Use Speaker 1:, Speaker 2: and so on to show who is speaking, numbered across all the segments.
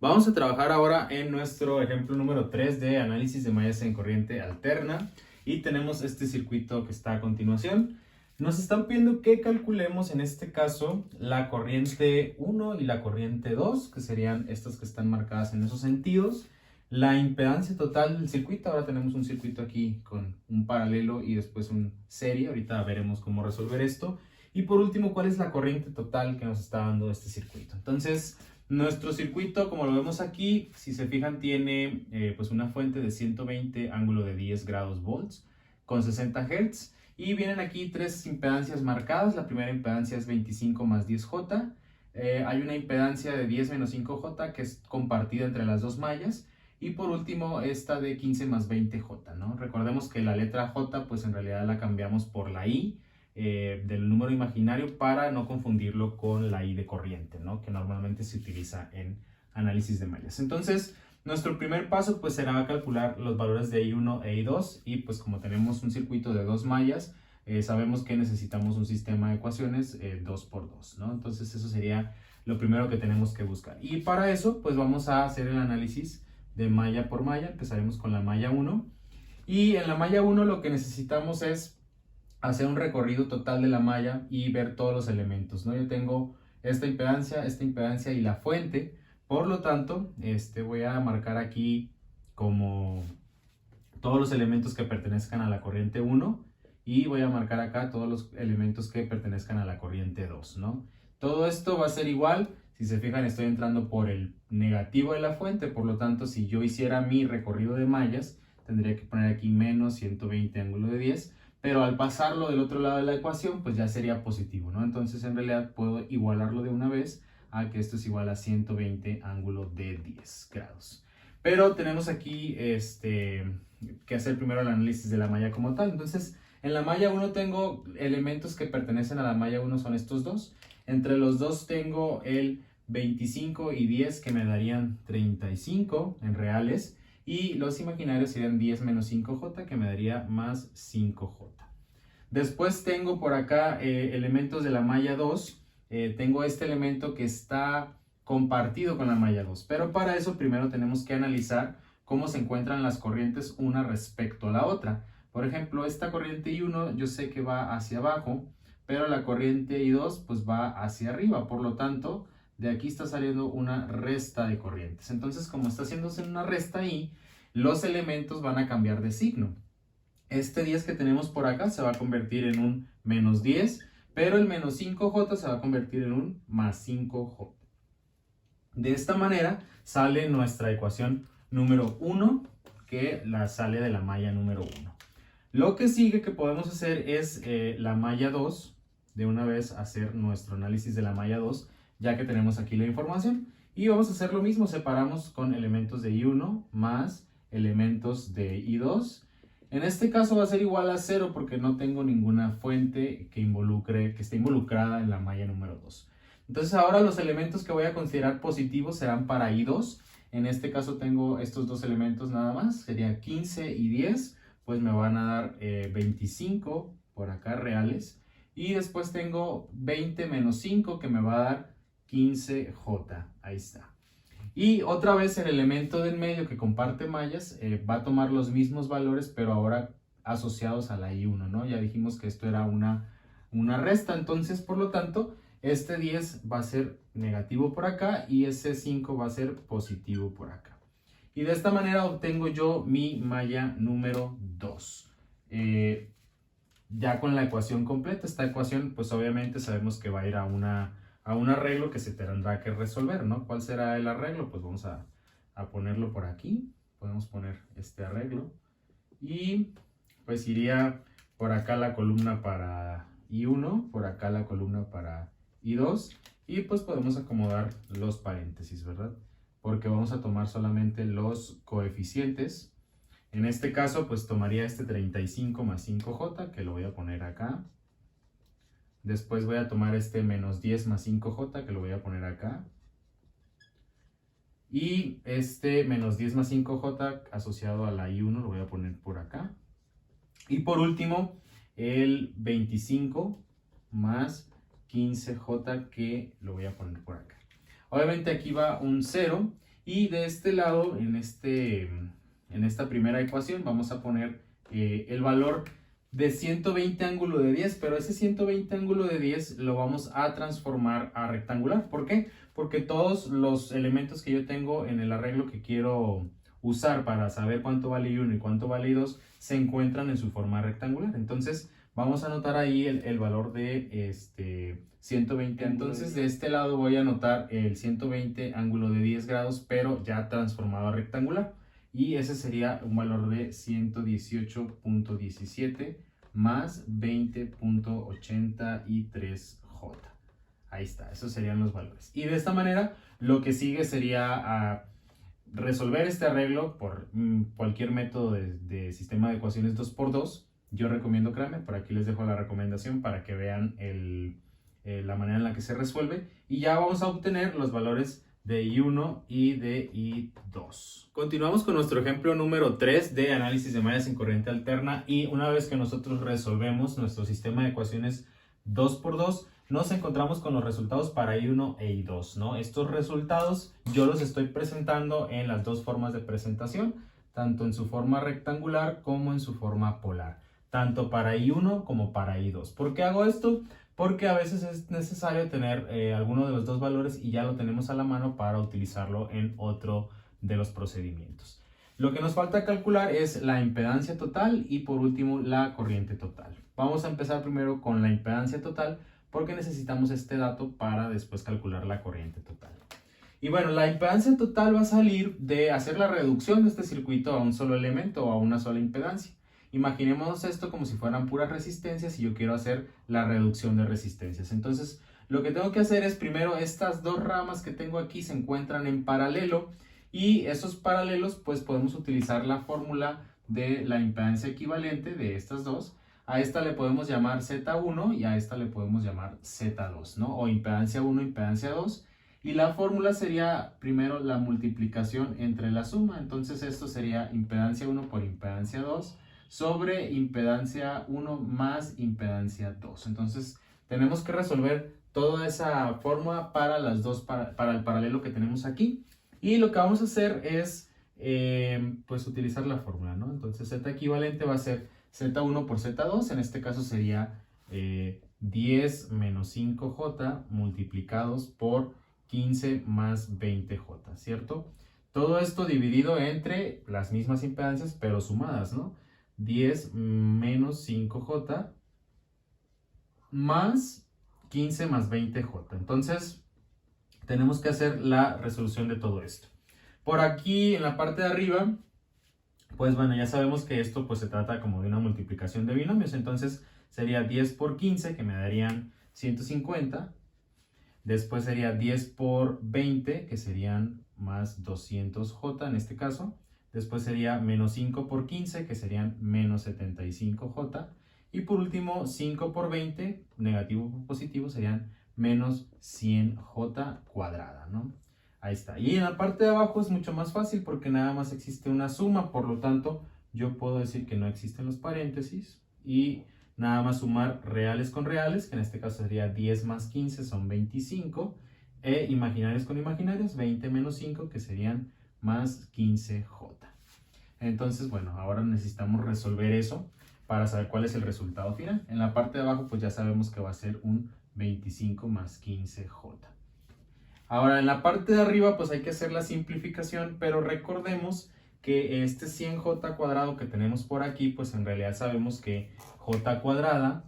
Speaker 1: Vamos a trabajar ahora en nuestro ejemplo número 3 de análisis de mallas en corriente alterna y tenemos este circuito que está a continuación. Nos están pidiendo que calculemos en este caso la corriente 1 y la corriente 2, que serían estas que están marcadas en esos sentidos. La impedancia total del circuito, ahora tenemos un circuito aquí con un paralelo y después un serie, ahorita veremos cómo resolver esto. Y por último, ¿cuál es la corriente total que nos está dando este circuito? Entonces, nuestro circuito, como lo vemos aquí, si se fijan, tiene pues una fuente de 120 ángulo de 10 grados volts con 60 Hz. Y vienen aquí tres impedancias marcadas. La primera impedancia es 25 más 10J. Hay una impedancia de 10 menos 5J que es compartida entre las dos mallas. Y por último, esta de 15 más 20J, ¿no? Recordemos que la letra J, pues en realidad la cambiamos por la I del número imaginario para no confundirlo con la I de corriente, ¿no? Que normalmente se utiliza en análisis de mallas. Entonces, nuestro primer paso pues será calcular los valores de I1 e I2 y pues como tenemos un circuito de dos mallas, sabemos que necesitamos un sistema de ecuaciones 2 por 2, ¿no? Entonces eso sería lo primero que tenemos que buscar. Y para eso pues vamos a hacer el análisis de malla por malla. Empezaremos con la malla 1 y en la malla 1 lo que necesitamos es hacer un recorrido total de la malla y ver todos los elementos, ¿no? Yo tengo esta impedancia y la fuente, por lo tanto, voy a marcar aquí como todos los elementos que pertenezcan a la corriente 1 y voy a marcar acá todos los elementos que pertenezcan a la corriente 2, ¿no? Todo esto va a ser igual. Si se fijan, estoy entrando por el negativo de la fuente, por lo tanto, si yo hiciera mi recorrido de mallas, tendría que poner aquí menos 120 ángulo de 10, pero al pasarlo del otro lado de la ecuación, pues ya sería positivo, ¿no? Entonces, en realidad, puedo igualarlo de una vez a que esto es igual a 120 ángulo de 10 grados. Pero tenemos aquí que hacer primero el análisis de la malla como tal. Entonces, en la malla 1 tengo elementos que pertenecen a la malla 1, son estos dos. Entre los dos tengo el 25 y 10 que me darían 35 en reales. Y los imaginarios serían 10 menos 5J que me daría más 5J. Después tengo por acá elementos de la malla 2. Tengo este elemento que está compartido con la malla 2. Pero para eso primero tenemos que analizar cómo se encuentran las corrientes una respecto a la otra. Por ejemplo, esta corriente I1 yo sé que va hacia abajo, pero la corriente I2 pues va hacia arriba. Por lo tanto, de aquí está saliendo una resta de corrientes. Entonces, como está haciéndose una resta ahí, los elementos van a cambiar de signo. Este 10 que tenemos por acá se va a convertir en un menos 10, pero el menos 5J se va a convertir en un más 5J. De esta manera sale nuestra ecuación número 1, que la sale de la malla número 1. Lo que sigue que podemos hacer es la malla 2, de una vez hacer nuestro análisis de la malla 2, ya que tenemos aquí la información. Y vamos a hacer lo mismo, separamos con elementos de I1 más elementos de I2. En este caso va a ser igual a 0 porque no tengo ninguna fuente que esté involucrada en la malla número 2. Entonces ahora los elementos que voy a considerar positivos serán para I2. En este caso tengo estos dos elementos nada más, sería 15 y 10, pues me van a dar 25 por acá reales. Y después tengo 20 menos 5 que me va a dar 15J, ahí está. Y otra vez el elemento del medio que comparte mallas va a tomar los mismos valores, pero ahora asociados a la I1, ¿no? Ya dijimos que esto era una resta, entonces por lo tanto este 10 va a ser negativo por acá y ese 5 va a ser positivo por acá. Y de esta manera obtengo yo mi malla número 2. Ya con la ecuación completa, esta ecuación pues obviamente sabemos que va a ir a un arreglo que se tendrá que resolver, ¿no? ¿Cuál será el arreglo? Pues vamos a ponerlo por aquí. Podemos poner este arreglo. Y pues iría por acá la columna para I1, por acá la columna para I2. Y pues podemos acomodar los paréntesis, ¿verdad? Porque vamos a tomar solamente los coeficientes. En este caso, pues tomaría este 35 más 5J, que lo voy a poner acá. Después voy a tomar este menos 10 más 5J, que lo voy a poner acá. Y este menos 10 más 5J asociado a la I1 lo voy a poner por acá. Y por último, el 25 más 15J, que lo voy a poner por acá. Obviamente aquí va un 0 Y de este lado, en esta primera ecuación, vamos a poner el valor de 120 ángulo de 10, pero ese 120 ángulo de 10 lo vamos a transformar a rectangular. ¿Por qué? Porque todos los elementos que yo tengo en el arreglo que quiero usar para saber cuánto vale I1 y cuánto vale I2 se encuentran en su forma rectangular. Entonces vamos a anotar ahí el valor de 120. Entonces de este lado voy a anotar el 120 ángulo de 10 grados, pero ya transformado a rectangular. Y ese sería un valor de 118.17 más 20.83J. Ahí está, esos serían los valores. Y de esta manera, lo que sigue sería resolver este arreglo por cualquier método de sistema de ecuaciones 2×2. Yo recomiendo Kramer, por aquí les dejo la recomendación para que vean la manera en la que se resuelve. Y ya vamos a obtener los valores de I1 y de I2. Continuamos con nuestro ejemplo número 3 de análisis de mallas en corriente alterna, y una vez que nosotros resolvemos nuestro sistema de ecuaciones 2×2, nos encontramos con los resultados para I1 e I2, ¿no? Estos resultados yo los estoy presentando en las dos formas de presentación, tanto en su forma rectangular como en su forma polar, tanto para I1 como para I2. ¿Por qué hago esto? Porque a veces es necesario tener alguno de los dos valores y ya lo tenemos a la mano para utilizarlo en otro de los procedimientos. Lo que nos falta calcular es la impedancia total y por último la corriente total. Vamos a empezar primero con la impedancia total porque necesitamos este dato para después calcular la corriente total. Y bueno, la impedancia total va a salir de hacer la reducción de este circuito a un solo elemento o a una sola impedancia. Imaginemos esto como si fueran puras resistencias y yo quiero hacer la reducción de resistencias. Entonces, lo que tengo que hacer es primero, estas dos ramas que tengo aquí se encuentran en paralelo, y esos paralelos pues podemos utilizar la fórmula de la impedancia equivalente de estas dos. A esta le podemos llamar Z1 y a esta le podemos llamar Z2, ¿no? O impedancia 1, impedancia 2. Y la fórmula sería primero la multiplicación entre la suma. Entonces esto sería impedancia 1 por impedancia 2 sobre impedancia 1 más impedancia 2. Entonces tenemos que resolver toda esa fórmula para las dos, para el paralelo que tenemos aquí. Y lo que vamos a hacer es pues utilizar la fórmula, ¿no? Entonces Z equivalente va a ser Z1 por Z2, en este caso sería 10 menos 5J multiplicados por 15 más 20J, ¿cierto? Todo esto dividido entre las mismas impedancias, pero sumadas, ¿no? 10 menos 5J más 15 más 20J. Entonces, tenemos que hacer la resolución de todo esto. Por aquí, en la parte de arriba, pues bueno, ya sabemos que esto pues se trata como de una multiplicación de binomios. Entonces, sería 10 por 15, que me darían 150. Después sería 10 por 20, que serían más 200J en este caso. Después sería menos 5 por 15, que serían menos 75J. Y por último, 5 por 20, negativo por positivo, serían menos 100J cuadrada, ¿no? Ahí está. Y en la parte de abajo es mucho más fácil porque nada más existe una suma. Por lo tanto, yo puedo decir que no existen los paréntesis y nada más sumar reales con reales, que en este caso sería 10 más 15 son 25. E imaginarios con imaginarios, 20 menos 5, que serían más 15J. Entonces, bueno, ahora necesitamos resolver eso para saber cuál es el resultado final. En la parte de abajo, pues ya sabemos que va a ser un 25 más 15J. Ahora, en la parte de arriba, pues hay que hacer la simplificación, pero recordemos que este 100J cuadrado que tenemos por aquí, pues en realidad sabemos que J cuadrada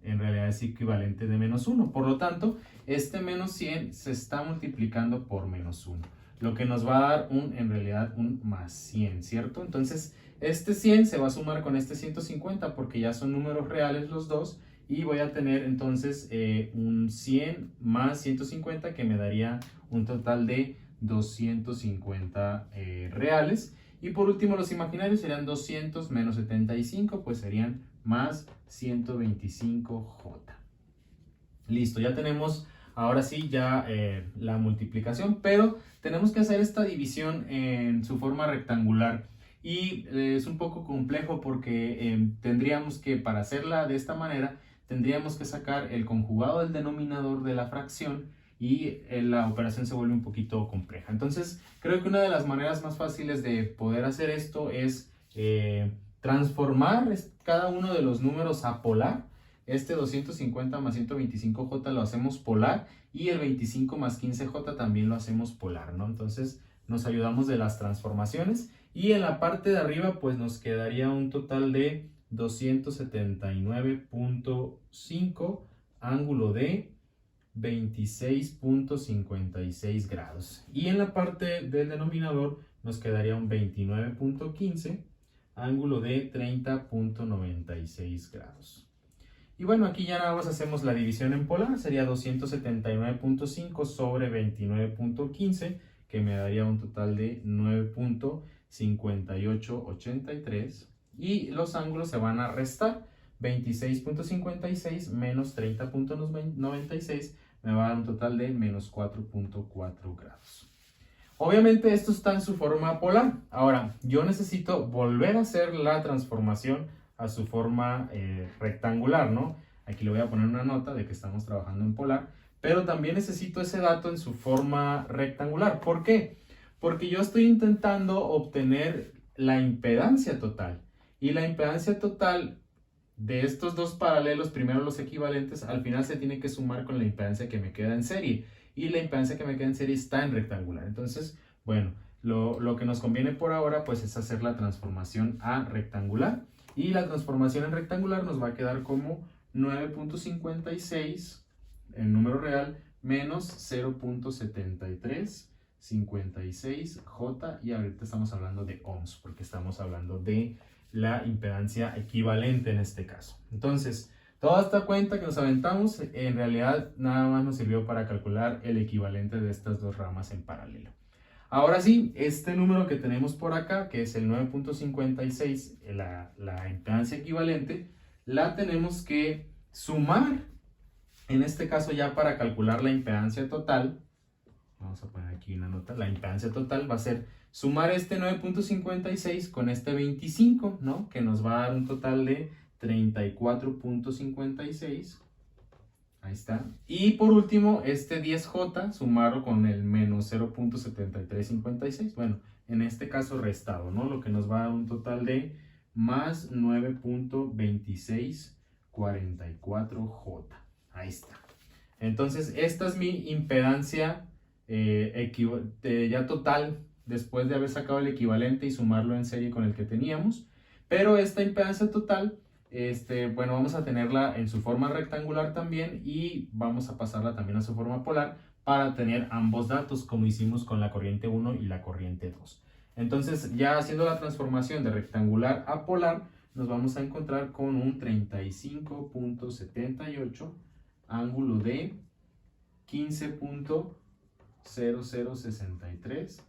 Speaker 1: en realidad es equivalente de menos 1. Por lo tanto, este menos 100 se está multiplicando por menos 1. Lo que nos va a dar en realidad un más 100, ¿cierto? Entonces, este 100 se va a sumar con este 150 porque ya son números reales los dos. Y voy a tener entonces un 100 más 150 que me daría un total de 250 reales. Y por último los imaginarios serían 200 menos 75, pues serían más 125J. Listo, ya tenemos ahora sí ya la multiplicación, pero tenemos que hacer esta división en su forma rectangular. Y es un poco complejo porque tendríamos que, para hacerla de esta manera, tendríamos que sacar el conjugado del denominador de la fracción y la operación se vuelve un poquito compleja. Entonces, creo que una de las maneras más fáciles de poder hacer esto es transformar cada uno de los números a polar. Este 250 más 125J lo hacemos polar y el 25 más 15J también lo hacemos polar, ¿no? Entonces, nos ayudamos de las transformaciones y en la parte de arriba pues nos quedaría un total de 279.5 ángulo de 26.56 grados. Y en la parte del denominador nos quedaría un 29.15 ángulo de 30.96 grados. Y bueno, aquí ya nada más hacemos la división en polar, sería 279.5 sobre 29.15, que me daría un total de 9.5883. Y los ángulos se van a restar. 26.56 menos 30.96 me va a dar un total de menos 4.4 grados. Obviamente esto está en su forma polar. Ahora, yo necesito volver a hacer la transformación a su forma rectangular, ¿no? Aquí le voy a poner una nota de que estamos trabajando en polar, pero también necesito ese dato en su forma rectangular. ¿Por qué? Porque yo estoy intentando obtener la impedancia total. Y la impedancia total de estos dos paralelos, primero los equivalentes, al final se tiene que sumar con la impedancia que me queda en serie. Y la impedancia que me queda en serie está en rectangular. Entonces, bueno, lo que nos conviene por ahora pues es hacer la transformación a rectangular. Y la transformación en rectangular nos va a quedar como 9.56 en número real menos 0.7356J, y ahorita estamos hablando de ohms porque estamos hablando de la impedancia equivalente en este caso. Entonces, toda esta cuenta que nos aventamos en realidad nada más nos sirvió para calcular el equivalente de estas dos ramas en paralelo. Ahora sí, este número que tenemos por acá, que es el 9.56, la impedancia equivalente, la tenemos que sumar, en este caso ya para calcular la impedancia total. Vamos a poner aquí una nota, la impedancia total va a ser sumar este 9.56 con este 25, ¿no? Que nos va a dar un total de 34.56. Ahí está. Y por último, este 10J, sumarlo con el menos 0.7356. Bueno, en este caso restado, ¿no? Lo que nos va a dar un total de más 9.2644J. Ahí está. Entonces, esta es mi impedancia ya total, después de haber sacado el equivalente y sumarlo en serie con el que teníamos. Pero esta impedancia total, bueno, vamos a tenerla en su forma rectangular también y vamos a pasarla también a su forma polar para tener ambos datos, como hicimos con la corriente 1 y la corriente 2. Entonces, ya haciendo la transformación de rectangular a polar, nos vamos a encontrar con un 35.78 ángulo de 15.0063.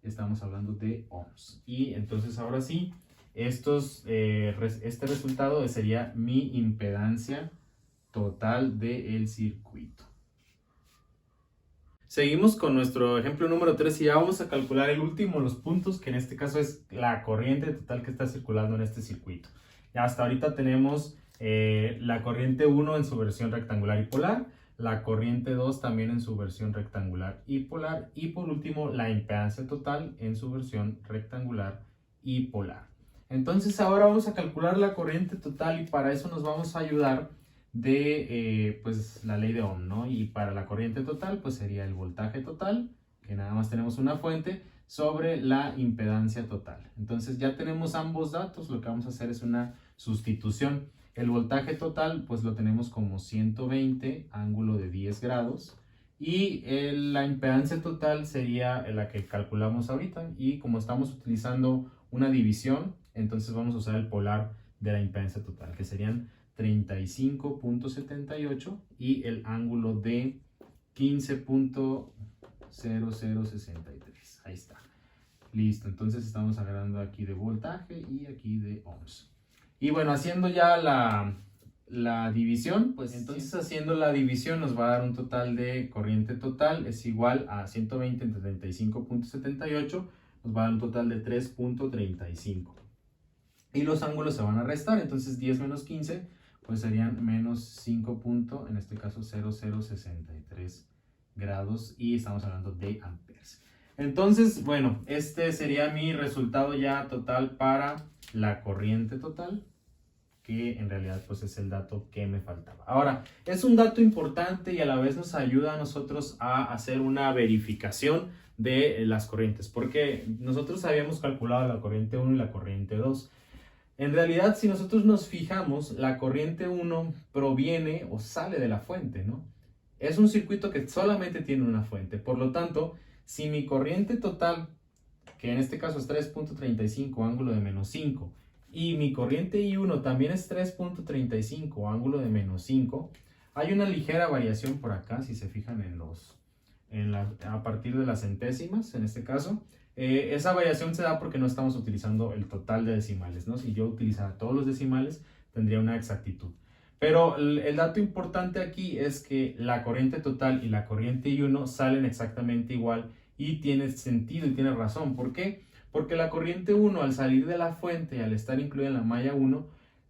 Speaker 1: Estamos hablando de ohms. Y entonces ahora sí, este resultado sería mi impedancia total del circuito. Seguimos con nuestro ejemplo número 3 y ya vamos a calcular el último, los puntos, que en este caso es la corriente total que está circulando en este circuito. Ya hasta ahorita tenemos la corriente 1 en su versión rectangular y polar, la corriente 2 también en su versión rectangular y polar, y por último la impedancia total en su versión rectangular y polar. Entonces ahora vamos a calcular la corriente total y para eso nos vamos a ayudar de pues la ley de Ohm, ¿no? Y para la corriente total pues sería el voltaje total, que nada más tenemos una fuente, sobre la impedancia total. Entonces ya tenemos ambos datos, lo que vamos a hacer es una sustitución. El voltaje total pues lo tenemos como 120 ángulo de 10 grados y la impedancia total sería la que calculamos ahorita, y como estamos utilizando una división, entonces vamos a usar el polar de la impedancia total, que serían 35.78 y el ángulo de 15.0063. Ahí está. Listo, entonces estamos agarrando aquí de voltaje y aquí de ohms. Y bueno, haciendo ya la división, pues entonces haciendo la división nos va a dar un total de corriente total es igual a 120 entre 35.78, nos va a dar un total de 3.35. Y los ángulos se van a restar, entonces 10 menos 15 pues serían menos 5. En este caso 0063 grados y estamos hablando de amperes. Entonces, bueno, este sería mi resultado ya total para la corriente total, que en realidad pues es el dato que me faltaba. Ahora, es un dato importante y a la vez nos ayuda a nosotros a hacer una verificación de las corrientes, porque nosotros habíamos calculado la corriente 1 y la corriente 2. En realidad, si nosotros nos fijamos, la corriente 1 proviene o sale de la fuente, ¿no? Es un circuito que solamente tiene una fuente, por lo tanto, si mi corriente total, que en este caso es 3.35 ángulo de menos 5, y mi corriente I1 también es 3.35 ángulo de menos 5, hay una ligera variación por acá, si se fijan a partir de las centésimas, en este caso. Esa variación se da porque no estamos utilizando el total de decimales, ¿no? Si yo utilizara todos los decimales, tendría una exactitud. Pero el dato importante aquí es que la corriente total y la corriente I1 salen exactamente igual y tiene sentido y tiene razón. ¿Por qué? Porque la corriente 1 al salir de la fuente y al estar incluida en la malla 1,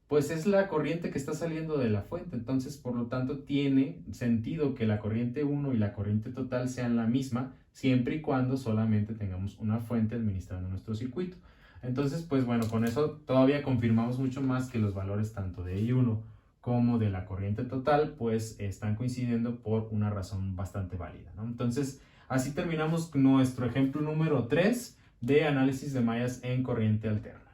Speaker 1: pues es la corriente que está saliendo de la fuente. Entonces, por lo tanto, tiene sentido que la corriente 1 y la corriente total sean la misma, siempre y cuando solamente tengamos una fuente administrando nuestro circuito. Entonces, pues bueno, con eso todavía confirmamos mucho más que los valores tanto de I1 como de la corriente total, pues están coincidiendo por una razón bastante válida, ¿no? Entonces, así terminamos nuestro ejemplo número 3 de análisis de mallas en corriente alterna.